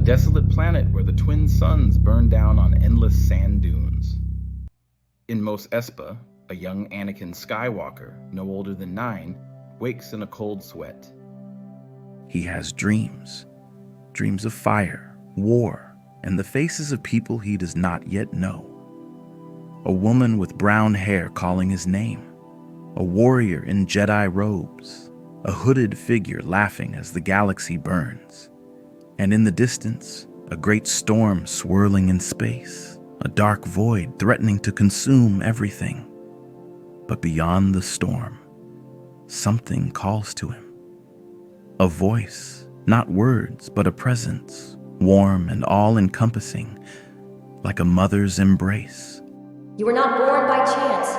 desolate planet where the twin suns burn down on endless sand dunes. In Mos Espa, a young Anakin Skywalker, no older than 9, wakes in a cold sweat. He has dreams of fire, war, and the faces of people he does not yet know. A woman with brown hair calling his name, a warrior in Jedi robes, a hooded figure laughing as the galaxy burns, and in the distance, a great storm swirling in space, a dark void threatening to consume everything. But beyond the storm, something calls to him. A voice, not words, but a presence, warm and all-encompassing, like a mother's embrace. You were not born by chance.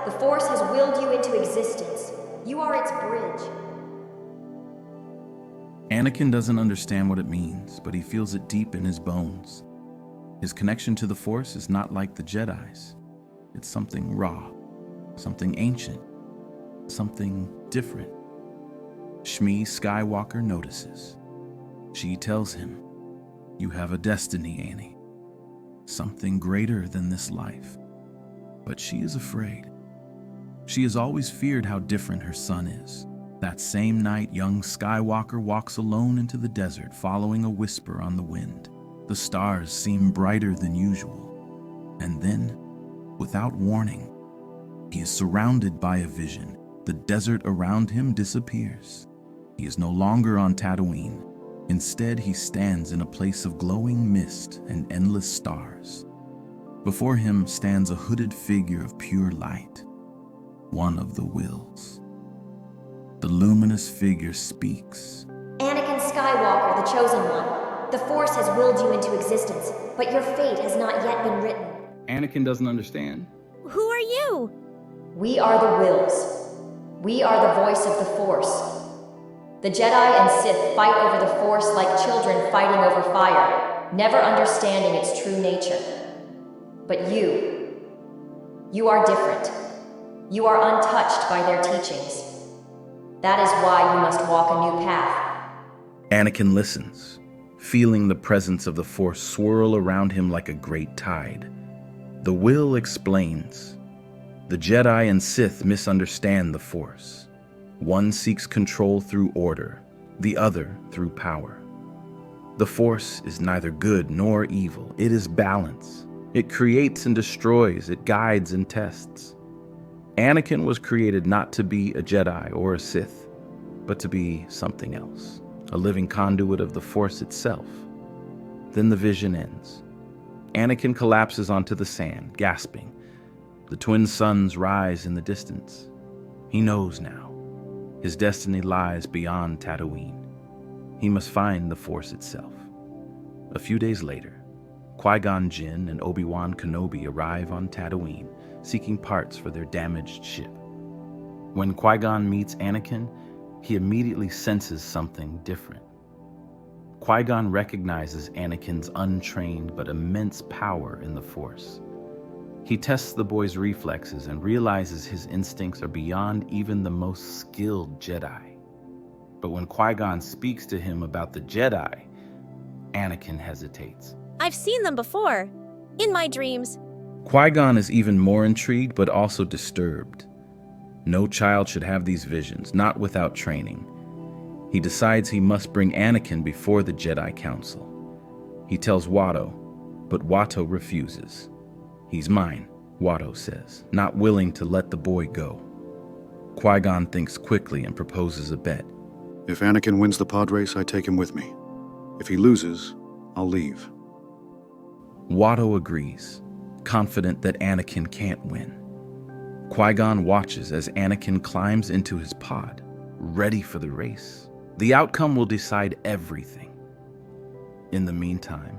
The Force has willed you into existence. You are its bridge. Anakin doesn't understand what it means, but he feels it deep in his bones. His connection to the Force is not like the Jedi's. It's something raw, something ancient, something different. Shmi Skywalker notices. She tells him, "You have a destiny, Annie. Something greater than this life." But she is afraid. She has always feared how different her son is. That same night, young Skywalker walks alone into the desert, following a whisper on the wind. The stars seem brighter than usual. And then, without warning, he is surrounded by a vision. The desert around him disappears. He is no longer on Tatooine. Instead, he stands in a place of glowing mist and endless stars. Before him stands a hooded figure of pure light, one of the Wills. The luminous figure speaks. Anakin Skywalker, the Chosen One. The Force has willed you into existence, but your fate has not yet been written. Anakin doesn't understand. Who are you? We are the Wills. We are the voice of the Force. The Jedi and Sith fight over the Force like children fighting over fire, never understanding its true nature. But you are different. You are untouched by their teachings. That is why you must walk a new path. Anakin listens, feeling the presence of the Force swirl around him like a great tide. The Will explains. The Jedi and Sith misunderstand the Force. One seeks control through order, the other through power. The Force is neither good nor evil. It is balance. It creates and destroys. It guides and tests. Anakin was created not to be a Jedi or a Sith, but to be something else, a living conduit of the Force itself. Then the vision ends. Anakin collapses onto the sand, gasping. The twin suns rise in the distance. He knows now. His destiny lies beyond Tatooine. He must find the Force itself. A few days later, Qui-Gon Jinn and Obi-Wan Kenobi arrive on Tatooine, seeking parts for their damaged ship. When Qui-Gon meets Anakin, he immediately senses something different. Qui-Gon recognizes Anakin's untrained but immense power in the Force. He tests the boy's reflexes and realizes his instincts are beyond even the most skilled Jedi. But when Qui-Gon speaks to him about the Jedi, Anakin hesitates. I've seen them before, in my dreams. Qui-Gon is even more intrigued but also disturbed. No child should have these visions, not without training. He decides he must bring Anakin before the Jedi Council. He tells Watto, but Watto refuses. "He's mine," Watto says, not willing to let the boy go. Qui-Gon thinks quickly and proposes a bet. If Anakin wins the pod race, I take him with me. If he loses, I'll leave. Watto agrees, confident that Anakin can't win. Qui-Gon watches as Anakin climbs into his pod, ready for the race. The outcome will decide everything. In the meantime,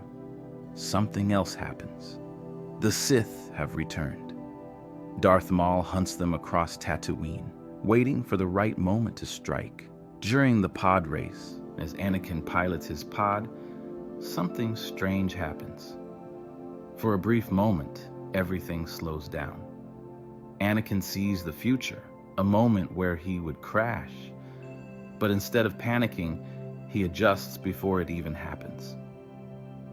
something else happens. The Sith have returned. Darth Maul hunts them across Tatooine, waiting for the right moment to strike. During the pod race, as Anakin pilots his pod, something strange happens. For a brief moment, everything slows down. Anakin sees the future, a moment where he would crash. But instead of panicking, he adjusts before it even happens.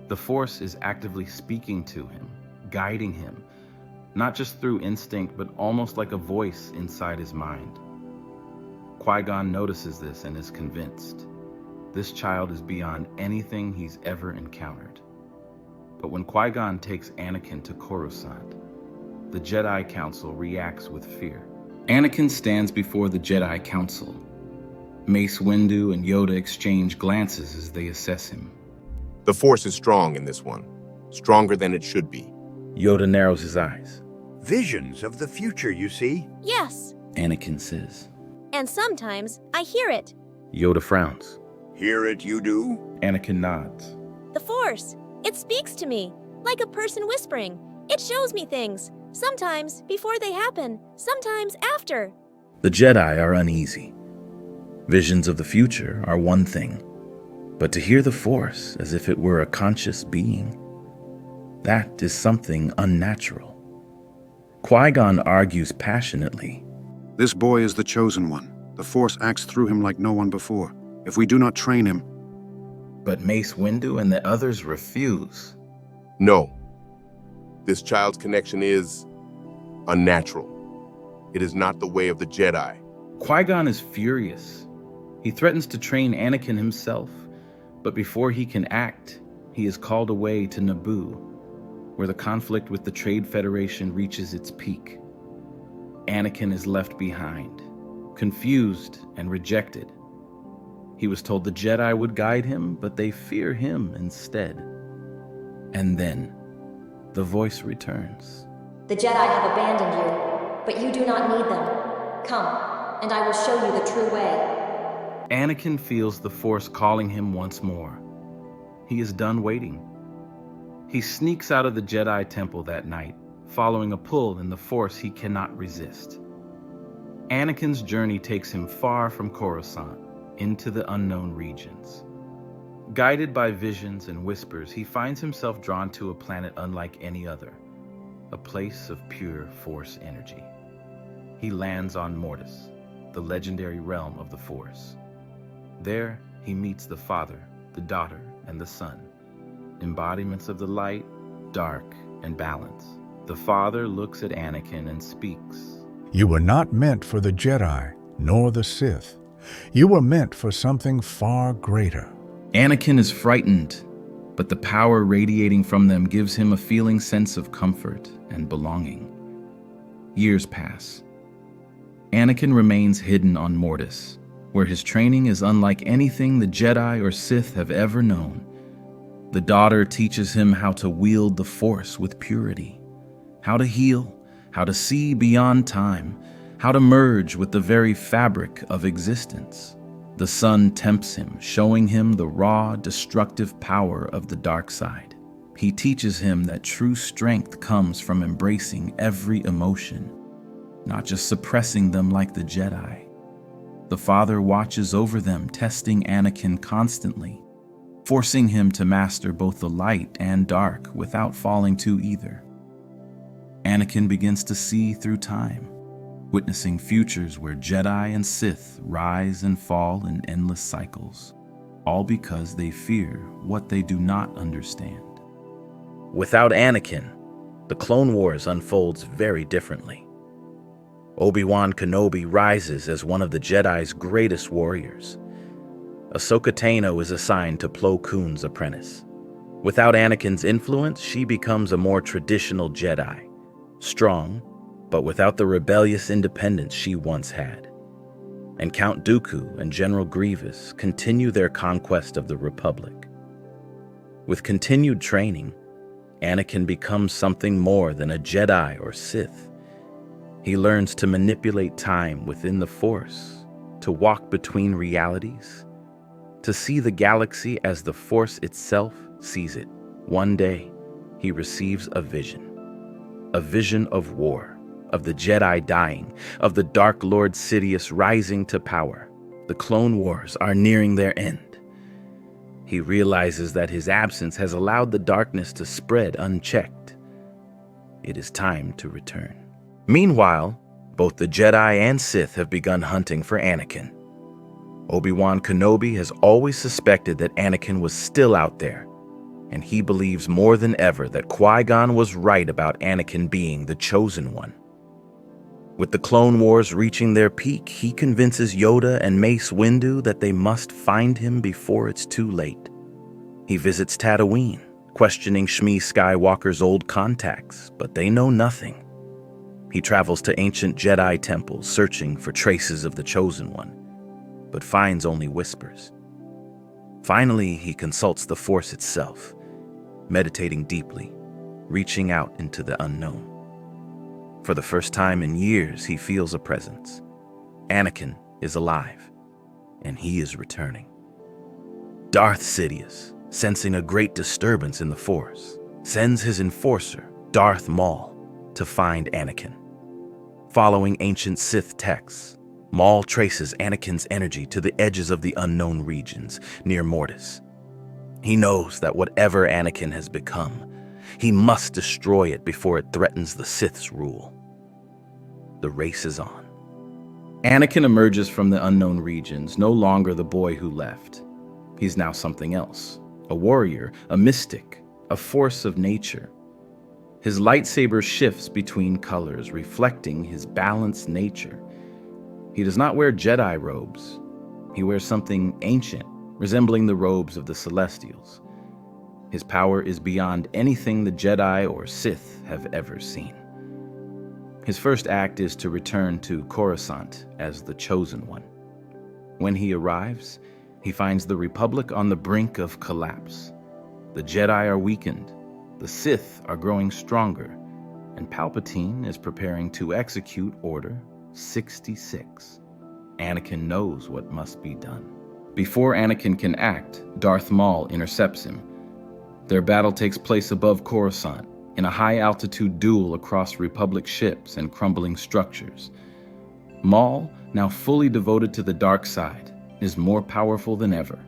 The Force is actively speaking to him, guiding him, not just through instinct, but almost like a voice inside his mind. Qui-Gon notices this and is convinced. This child is beyond anything he's ever encountered. But when Qui-Gon takes Anakin to Coruscant, the Jedi Council reacts with fear. Anakin stands before the Jedi Council. Mace Windu and Yoda exchange glances as they assess him. The Force is strong in this one, stronger than it should be. Yoda narrows his eyes. Visions of the future, you see? Yes. Anakin says. And sometimes I hear it. Yoda frowns. Hear it, you do? Anakin nods. The Force. It speaks to me, like a person whispering. It shows me things, sometimes before they happen, sometimes after. The Jedi are uneasy. Visions of the future are one thing, but to hear the Force as if it were a conscious being, that is something unnatural. Qui-Gon argues passionately. This boy is the chosen one. The Force acts through him like no one before. If we do not train him... But Mace Windu and the others refuse. No. This child's connection is unnatural. It is not the way of the Jedi. Qui-Gon is furious. He threatens to train Anakin himself, but before he can act, he is called away to Naboo, where the conflict with the Trade Federation reaches its peak. Anakin is left behind, confused and rejected. He was told the Jedi would guide him, but they fear him instead. And then, the voice returns. The Jedi have abandoned you, but you do not need them. Come, and I will show you the true way. Anakin feels the Force calling him once more. He is done waiting. He sneaks out of the Jedi Temple that night, following a pull in the Force he cannot resist. Anakin's journey takes him far from Coruscant, into the unknown regions. Guided by visions and whispers, he finds himself drawn to a planet unlike any other, a place of pure Force energy. He lands on Mortis, the legendary realm of the Force. There, he meets the Father, the Daughter, and the Son, embodiments of the light, dark, and balance. The Father looks at Anakin and speaks. You were not meant for the Jedi, nor the Sith. You were meant for something far greater. Anakin is frightened, but the power radiating from them gives him a feeling sense of comfort and belonging. Years pass. Anakin remains hidden on Mortis, where his training is unlike anything the Jedi or Sith have ever known. The Daughter teaches him how to wield the Force with purity, how to heal, how to see beyond time, how to merge with the very fabric of existence. The Son tempts him, showing him the raw, destructive power of the dark side. He teaches him that true strength comes from embracing every emotion, not just suppressing them like the Jedi. The Father watches over them, testing Anakin constantly, forcing him to master both the light and dark without falling to either. Anakin begins to see through time, witnessing futures where Jedi and Sith rise and fall in endless cycles, all because they fear what they do not understand. Without Anakin, the Clone Wars unfolds very differently. Obi-Wan Kenobi rises as one of the Jedi's greatest warriors. Ahsoka Tano is assigned to Plo Koon's apprentice. Without Anakin's influence, she becomes a more traditional Jedi, strong, but without the rebellious independence she once had. And Count Dooku and General Grievous continue their conquest of the Republic. With continued training, Anakin becomes something more than a Jedi or Sith. He learns to manipulate time within the Force, to walk between realities, to see the galaxy as the Force itself sees it. One day, he receives a vision of war, of the Jedi dying, of the Dark Lord Sidious rising to power. The Clone Wars are nearing their end. He realizes that his absence has allowed the darkness to spread unchecked. It is time to return. Meanwhile, both the Jedi and Sith have begun hunting for Anakin. Obi-Wan Kenobi has always suspected that Anakin was still out there, and he believes more than ever that Qui-Gon was right about Anakin being the chosen one. With the Clone Wars reaching their peak, he convinces Yoda and Mace Windu that they must find him before it's too late. He visits Tatooine, questioning Shmi Skywalker's old contacts, but they know nothing. He travels to ancient Jedi temples, searching for traces of the Chosen One, but finds only whispers. Finally, he consults the Force itself, meditating deeply, reaching out into the unknown. For the first time in years, he feels a presence. Anakin is alive, and he is returning. Darth Sidious, sensing a great disturbance in the Force, sends his enforcer, Darth Maul, to find Anakin. Following ancient Sith texts, Maul traces Anakin's energy to the edges of the unknown regions near Mortis. He knows that whatever Anakin has become, he must destroy it before it threatens the Sith's rule. The race is on. Anakin emerges from the unknown regions, no longer the boy who left. He's now something else, a warrior, a mystic, a force of nature. His lightsaber shifts between colors, reflecting his balanced nature. He does not wear Jedi robes. He wears something ancient, resembling the robes of the Celestials. His power is beyond anything the Jedi or Sith have ever seen. His first act is to return to Coruscant as the Chosen One. When he arrives, he finds the Republic on the brink of collapse. The Jedi are weakened, the Sith are growing stronger, and Palpatine is preparing to execute Order 66. Anakin knows what must be done. Before Anakin can act, Darth Maul intercepts him. Their battle takes place above Coruscant, in a high-altitude duel across Republic ships and crumbling structures. Maul, now fully devoted to the dark side, is more powerful than ever.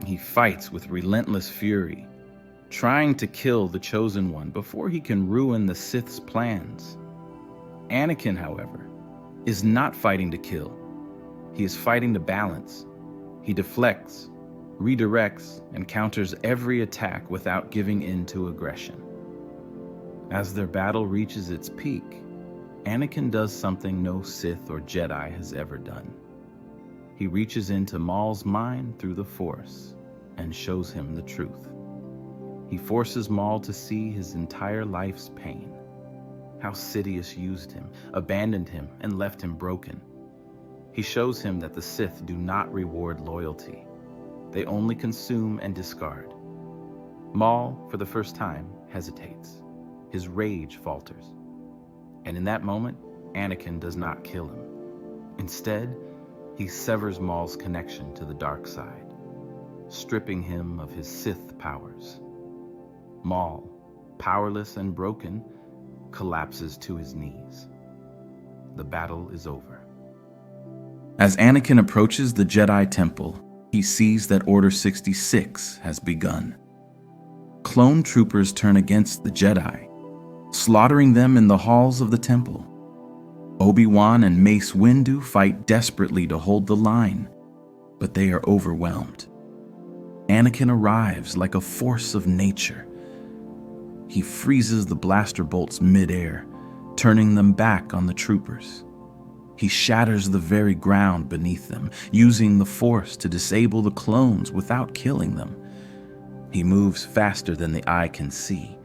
He fights with relentless fury, trying to kill the Chosen One before he can ruin the Sith's plans. Anakin, however, is not fighting to kill. He is fighting to balance. He deflects, redirects, and counters every attack without giving in to aggression. As their battle reaches its peak, Anakin does something no Sith or Jedi has ever done. He reaches into Maul's mind through the Force and shows him the truth. He forces Maul to see his entire life's pain, how Sidious used him, abandoned him, and left him broken. He shows him that the Sith do not reward loyalty. They only consume and discard. Maul, for the first time, hesitates. His rage falters. And in that moment, Anakin does not kill him. Instead, he severs Maul's connection to the dark side, stripping him of his Sith powers. Maul, powerless and broken, collapses to his knees. The battle is over. As Anakin approaches the Jedi Temple, he sees that Order 66 has begun. Clone troopers turn against the Jedi, slaughtering them in the halls of the temple. Obi-Wan and Mace Windu fight desperately to hold the line, but they are overwhelmed. Anakin arrives like a force of nature. He freezes the blaster bolts mid-air, turning them back on the troopers. He shatters the very ground beneath them, using the Force to disable the clones without killing them. He moves faster than the eye can see,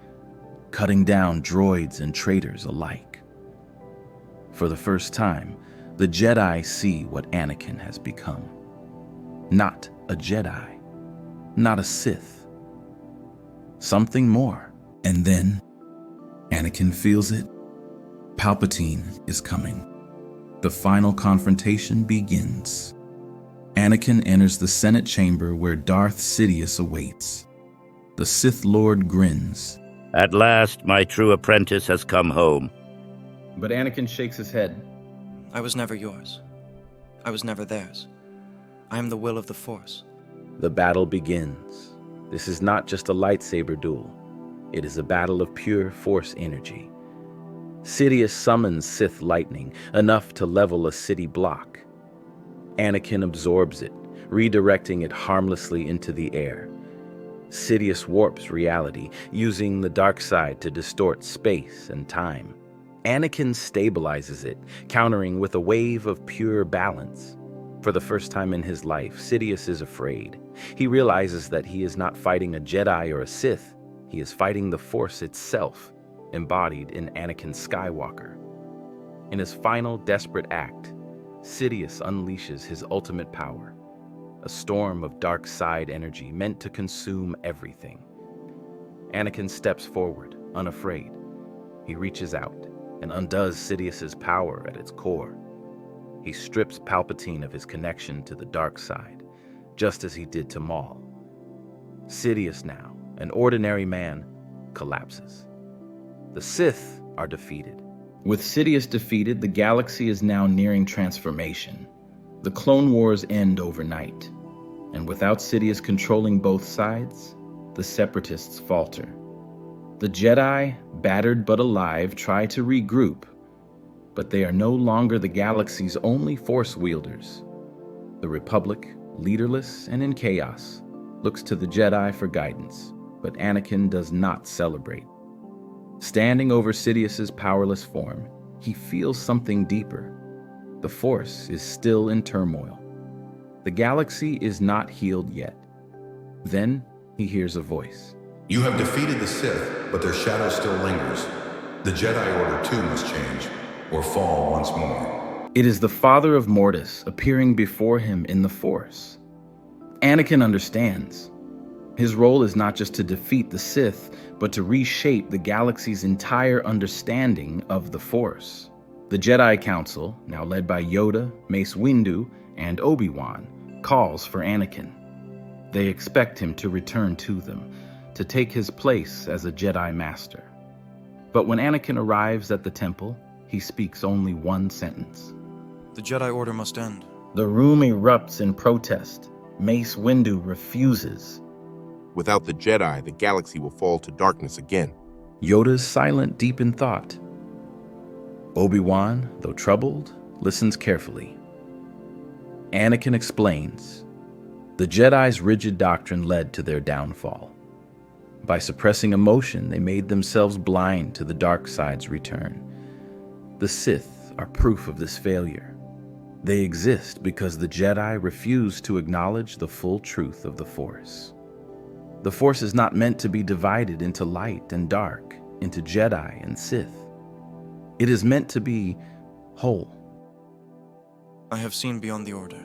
cutting down droids and traitors alike. For the first time, the Jedi see what Anakin has become. Not a Jedi, not a Sith. Something more. And then, Anakin feels it. Palpatine is coming. The final confrontation begins. Anakin enters the Senate chamber where Darth Sidious awaits. The Sith Lord grins. At last, my true apprentice has come home. But Anakin shakes his head. I was never yours. I was never theirs. I am the will of the Force. The battle begins. This is not just a lightsaber duel. It is a battle of pure Force energy. Sidious summons Sith lightning, enough to level a city block. Anakin absorbs it, redirecting it harmlessly into the air. Sidious warps reality, using the dark side to distort space and time. Anakin stabilizes it, countering with a wave of pure balance. For the first time in his life, Sidious is afraid. He realizes that he is not fighting a Jedi or a Sith. He is fighting the Force itself, embodied in Anakin Skywalker. In his final desperate act, Sidious unleashes his ultimate power, a storm of dark side energy meant to consume everything. Anakin steps forward, unafraid. He reaches out and undoes Sidious's power at its core. He strips Palpatine of his connection to the dark side, just as he did to Maul. Sidious now, an ordinary man, collapses. The Sith are defeated. With Sidious defeated, the galaxy is now nearing transformation. The Clone Wars end overnight, and without Sidious controlling both sides, the Separatists falter. The Jedi, battered but alive, try to regroup, but they are no longer the galaxy's only Force wielders. The Republic, leaderless and in chaos, looks to the Jedi for guidance, but Anakin does not celebrate. Standing over Sidious's powerless form, he feels something deeper. The Force is still in turmoil. The galaxy is not healed yet. Then he hears a voice. You have defeated the Sith, but their shadow still lingers. The Jedi Order too must change, or fall once more. It is the father of Mortis appearing before him in the Force. Anakin understands. His role is not just to defeat the Sith, but to reshape the galaxy's entire understanding of the Force. The Jedi Council, now led by Yoda, Mace Windu, and Obi-Wan, calls for Anakin. They expect him to return to them, to take his place as a Jedi Master. But when Anakin arrives at the temple, he speaks only one sentence. The Jedi Order must end. The room erupts in protest. Mace Windu refuses. Without the Jedi, the galaxy will fall to darkness again. Yoda's silent deep in thought. Obi-Wan, though troubled, listens carefully. Anakin explains. The Jedi's rigid doctrine led to their downfall. By suppressing emotion, they made themselves blind to the dark side's return. The Sith are proof of this failure. They exist because the Jedi refuse to acknowledge the full truth of the Force. The Force is not meant to be divided into light and dark, into Jedi and Sith. It is meant to be whole. I have seen beyond the Order.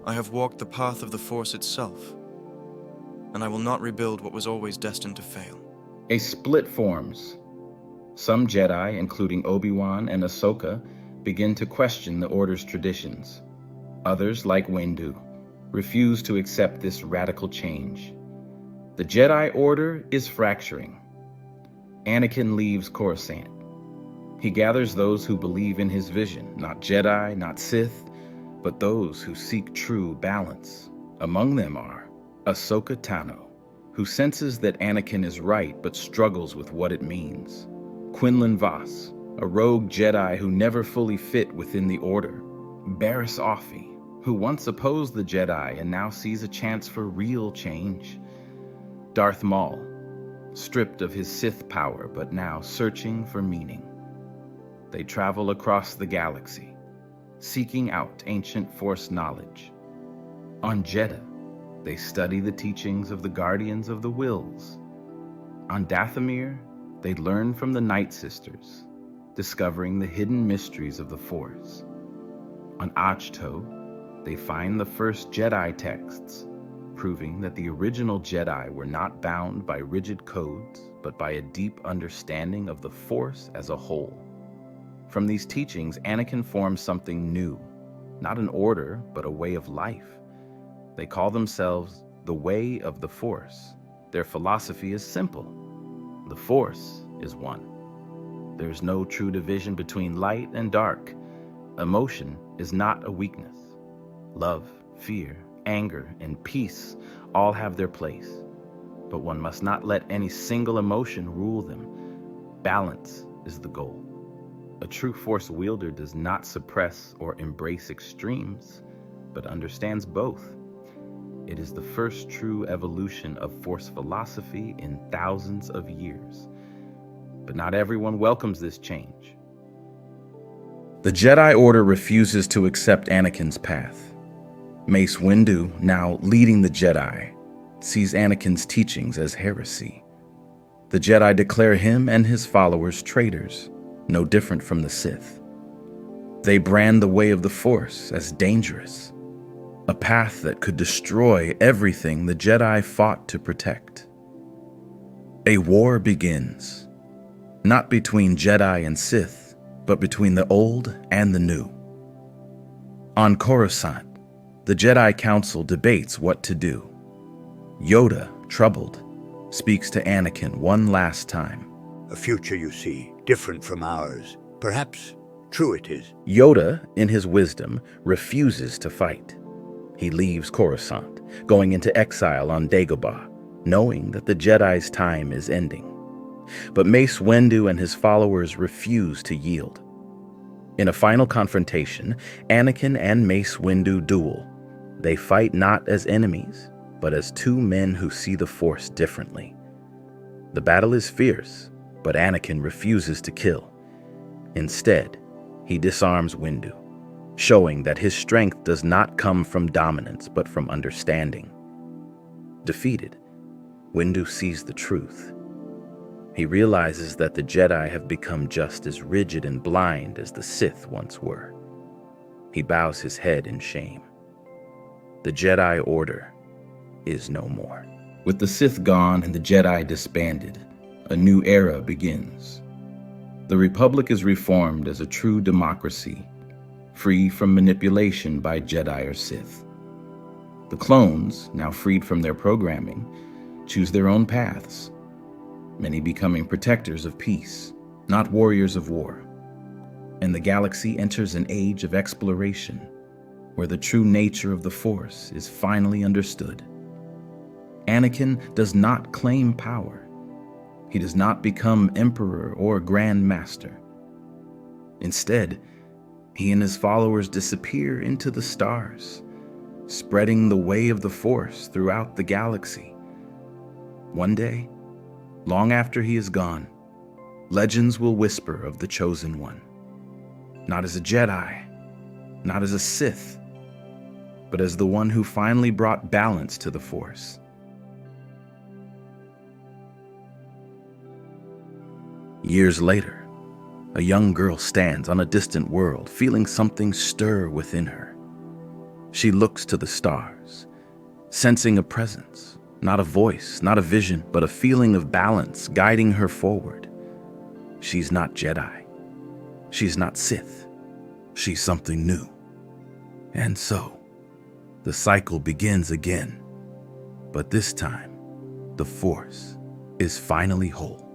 I have walked the path of the Force itself, and I will not rebuild what was always destined to fail. A split forms. Some Jedi, including Obi-Wan and Ahsoka, begin to question the Order's traditions. Others, like Windu, refuse to accept this radical change. The Jedi Order is fracturing. Anakin leaves Coruscant. He gathers those who believe in his vision, not Jedi, not Sith, but those who seek true balance. Among them are Ahsoka Tano, who senses that Anakin is right but struggles with what it means. Quinlan Vos, a rogue Jedi who never fully fit within the Order. Barriss Offee, who once opposed the Jedi and now sees a chance for real change. Darth Maul, stripped of his Sith power but now searching for meaning. They travel across the galaxy, seeking out ancient Force knowledge. On Jedha, they study the teachings of the Guardians of the Wills. On Dathomir, they learn from the Night Sisters, discovering the hidden mysteries of the Force. On Ahch-To, they find the first Jedi texts, proving that the original Jedi were not bound by rigid codes, but by a deep understanding of the Force as a whole. From these teachings, Anakin forms something new, not an order, but a way of life. They call themselves the Way of the Force. Their philosophy is simple. The Force is one. There is no true division between light and dark. Emotion is not a weakness. Love, fear, anger, and peace all have their place. But one must not let any single emotion rule them. Balance is the goal. A true Force wielder does not suppress or embrace extremes, but understands both. It is the first true evolution of Force philosophy in thousands of years. But not everyone welcomes this change. The Jedi Order refuses to accept Anakin's path. Mace Windu, now leading the Jedi, sees Anakin's teachings as heresy. The Jedi declare him and his followers traitors, no different from the Sith. They brand the way of the Force as dangerous, a path that could destroy everything the Jedi fought to protect. A war begins, not between Jedi and Sith, but between the old and the new. On Coruscant, the Jedi Council debates what to do. Yoda, troubled, speaks to Anakin one last time. A future, you see, different from ours. Perhaps true it is. Yoda, in his wisdom, refuses to fight. He leaves Coruscant, going into exile on Dagobah, knowing that the Jedi's time is ending. But Mace Windu and his followers refuse to yield. In a final confrontation, Anakin and Mace Windu duel. They fight not as enemies, but as two men who see the Force differently. The battle is fierce, but Anakin refuses to kill. Instead, he disarms Windu, showing that his strength does not come from dominance, but from understanding. Defeated, Windu sees the truth. He realizes that the Jedi have become just as rigid and blind as the Sith once were. He bows his head in shame. The Jedi Order is no more. With the Sith gone and the Jedi disbanded, a new era begins. The Republic is reformed as a true democracy, free from manipulation by Jedi or Sith. The clones, now freed from their programming, choose their own paths, many becoming protectors of peace, not warriors of war. And the galaxy enters an age of exploration, where the true nature of the Force is finally understood. Anakin does not claim power. He does not become emperor or grand master. Instead, he and his followers disappear into the stars, spreading the way of the Force throughout the galaxy. One day, long after he is gone, legends will whisper of the Chosen One, not as a Jedi, not as a Sith, but as the one who finally brought balance to the Force. Years later, a young girl stands on a distant world, feeling something stir within her. She looks to the stars, sensing a presence, not a voice, not a vision, but a feeling of balance guiding her forward. She's not Jedi. She's not Sith. She's something new. And so, the cycle begins again. But this time, the Force is finally whole.